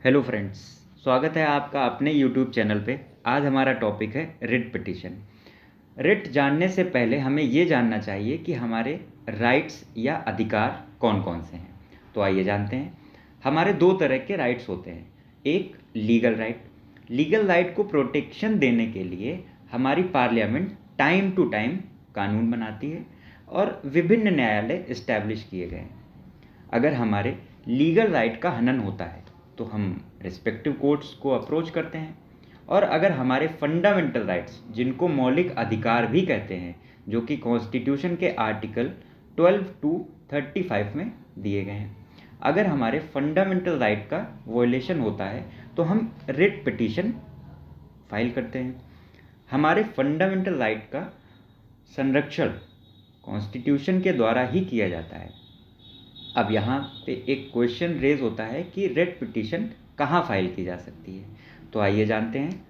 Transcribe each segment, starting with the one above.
Hello friends, स्वागत है आपका अपने यूट्यूब चैनल पे। आज हमारा टॉपिक है रिट पिटीशन। रिट जानने से पहले हमें ये जानना चाहिए कि हमारे राइट्स या अधिकार कौन कौन से हैं। तो आइए जानते हैं। हमारे दो तरह के राइट्स होते हैं। एक लीगल राइट। लीगल राइट को प्रोटेक्शन देने के लिए हमारी पार्लियामेंट टाइम टू टाइम कानून बनाती है और विभिन्न न्यायालय इस्टेब्लिश किए गए हैं। अगर हमारे लीगल राइट का हनन होता है तो हम रिस्पेक्टिव कोर्ट्स को अप्रोच करते हैं। और अगर हमारे फंडामेंटल राइट्स, जिनको मौलिक अधिकार भी कहते हैं, जो कि कॉन्स्टिट्यूशन के आर्टिकल 12 टू 35 में दिए गए हैं, अगर हमारे फंडामेंटल राइट का वॉयलेशन होता है तो हम रिट पिटीशन फाइल करते हैं। हमारे फंडामेंटल राइट का संरक्षण कॉन्स्टिट्यूशन के द्वारा ही किया जाता है। अब यहाँ पे एक क्वेश्चन रेज होता है कि रिट पिटीशन कहाँ फाइल की जा सकती है। तो आइए जानते हैं।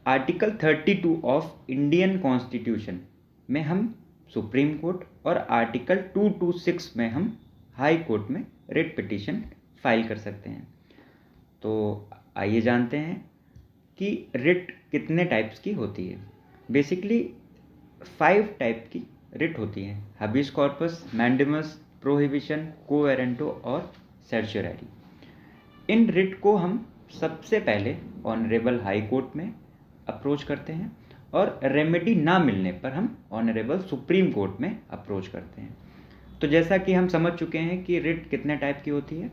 आर्टिकल 32 ऑफ इंडियन कॉन्स्टिट्यूशन में हम सुप्रीम कोर्ट और आर्टिकल 226 में हम हाई कोर्ट में रिट पिटीशन फाइल कर सकते हैं। तो आइए जानते हैं कि रिट कितने टाइप्स की होती है। बेसिकली 5 टाइप की रिट होती हैं: हबीस कॉर्पस, मैंडेमस, प्रोहिबिशन, को वेरेंटो और सर्चुररी। इन रिट को हम सबसे पहले ऑनरेबल हाई कोर्ट में अप्रोच करते हैं और रेमेडी ना मिलने पर हम ऑनरेबल सुप्रीम कोर्ट में अप्रोच करते हैं। तो जैसा कि हम समझ चुके हैं कि रिट कितने टाइप की होती है।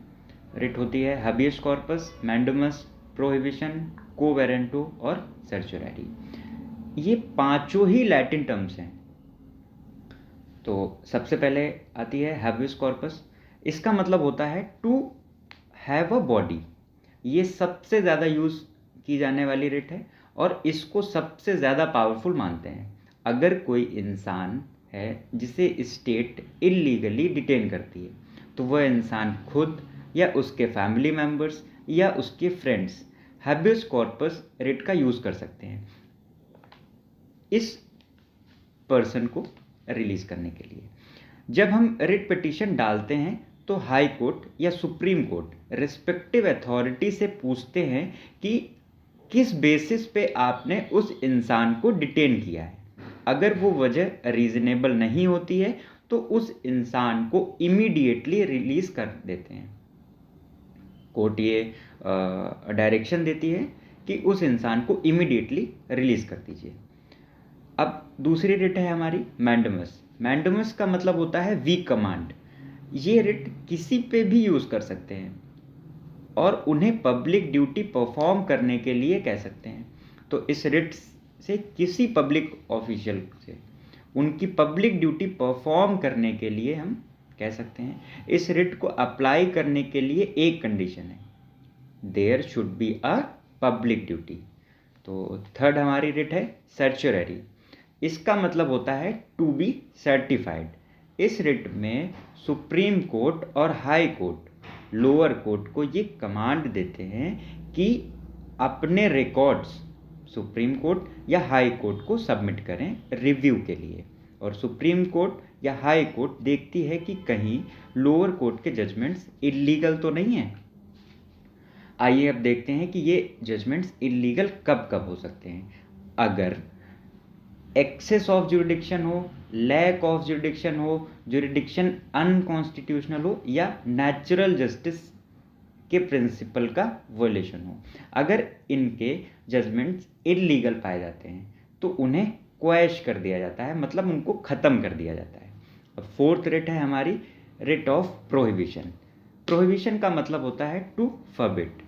रिट होती है हबीस कॉर्पस, मैंडेमस, प्रोहिबिशन, को वेरेंटो और सर्चुररी। ये पांचों ही लैटिन टर्म्स हैं। तो सबसे पहले आती है हैबियस कॉर्पस। इसका मतलब होता है टू हैव अ बॉडी। ये सबसे ज़्यादा यूज़ की जाने वाली रिट है और इसको सबसे ज़्यादा पावरफुल मानते हैं। अगर कोई इंसान है जिसे स्टेट इलीगली डिटेन करती है तो वह इंसान खुद या उसके फैमिली मेम्बर्स या उसके फ्रेंड्स हैबियस कॉर्पस रिट का यूज़ कर सकते हैं इस पर्सन को रिलीज करने के लिए। जब हम रिट पिटीशन डालते हैं तो हाई कोर्ट या सुप्रीम कोर्ट रिस्पेक्टिव अथॉरिटी से पूछते हैं कि किस बेसिस पे आपने उस इंसान को डिटेन किया है। अगर वो वजह रीजनेबल नहीं होती है तो उस इंसान को इमीडिएटली रिलीज कर देते हैं। कोर्ट ये डायरेक्शन देती है कि उस इंसान को इमीडिएटली रिलीज कर दीजिए। अब दूसरी रिट है हमारी मैंडेमस। मैंडेमस का मतलब होता है वीक कमांड। ये रिट किसी पे भी यूज़ कर सकते हैं और उन्हें पब्लिक ड्यूटी परफॉर्म करने के लिए कह सकते हैं। तो इस रिट से किसी पब्लिक ऑफिशियल से उनकी पब्लिक ड्यूटी परफॉर्म करने के लिए हम कह सकते हैं। इस रिट को अप्लाई करने के लिए एक कंडीशन है, there should be a public duty. तो थर्ड हमारी रिट है सर्चुररी। इसका मतलब होता है टू बी सर्टिफाइड। इस रिट में सुप्रीम कोर्ट और हाई कोर्ट लोअर कोर्ट को ये कमांड देते हैं कि अपने रिकॉर्ड्स सुप्रीम कोर्ट या हाई कोर्ट को सबमिट करें रिव्यू के लिए। और सुप्रीम कोर्ट या हाई कोर्ट देखती है कि कहीं लोअर कोर्ट के जजमेंट्स इलीगल तो नहीं है। आइए अब देखते हैं कि ये जजमेंट्स इलीगल कब कब हो सकते हैं। अगर एक्सेस ऑफ जुरिडिक्शन हो, लैक ऑफ जुरिडिक्शन हो, जुरिडिक्शन अनकॉन्स्टिट्यूशनल हो या नेचुरल जस्टिस के प्रिंसिपल का वॉयलेशन हो। अगर इनके जजमेंट्स इलीगल पाए जाते हैं तो उन्हें क्वैश कर दिया जाता है, मतलब उनको ख़त्म कर दिया जाता है। अब फोर्थ रिट है हमारी रिट ऑफ प्रोहिबिशन। प्रोहिबिशन का मतलब होता है टू फॉरबिड।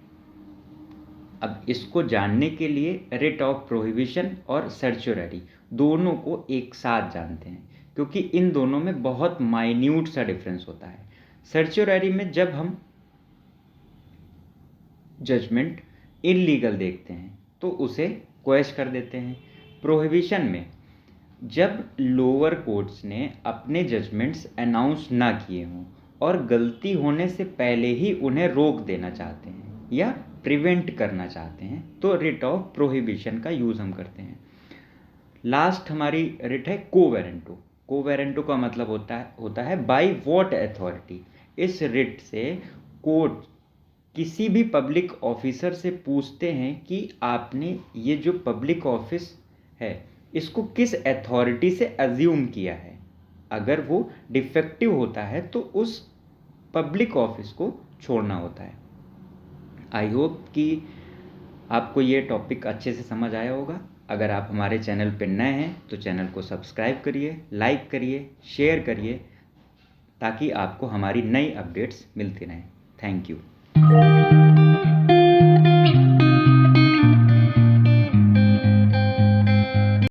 अब इसको जानने के लिए रिट ऑफ प्रोहिबिशन और सर्चुररी दोनों को एक साथ जानते हैं, क्योंकि इन दोनों में बहुत माइन्यूट सा डिफरेंस होता है। सर्चुररी में जब हम जजमेंट इलीगल देखते हैं तो उसे क्वेश कर देते हैं। प्रोहिबिशन में जब लोअर कोर्ट्स ने अपने जजमेंट्स अनाउंस ना किए हों और गलती होने से पहले ही उन्हें रोक देना चाहते हैं या प्रिवेंट करना चाहते हैं तो रिट ऑफ प्रोहिबिशन का यूज़ हम करते हैं। लास्ट हमारी रिट है को वेरेंटो। को वेरेंटो का मतलब होता है बाय व्हाट अथॉरिटी। इस रिट से कोर्ट किसी भी पब्लिक ऑफिसर से पूछते हैं कि आपने ये जो पब्लिक ऑफिस है इसको किस अथॉरिटी से अज्यूम किया है। अगर वो डिफेक्टिव होता है तो उस पब्लिक ऑफिस को छोड़ना होता है। आई होप कि आपको ये टॉपिक अच्छे से समझ आया होगा। अगर आप हमारे चैनल पर नए हैं तो चैनल को सब्सक्राइब करिए, लाइक करिए, शेयर करिए, ताकि आपको हमारी नई अपडेट्स मिलती रहें। Thank you.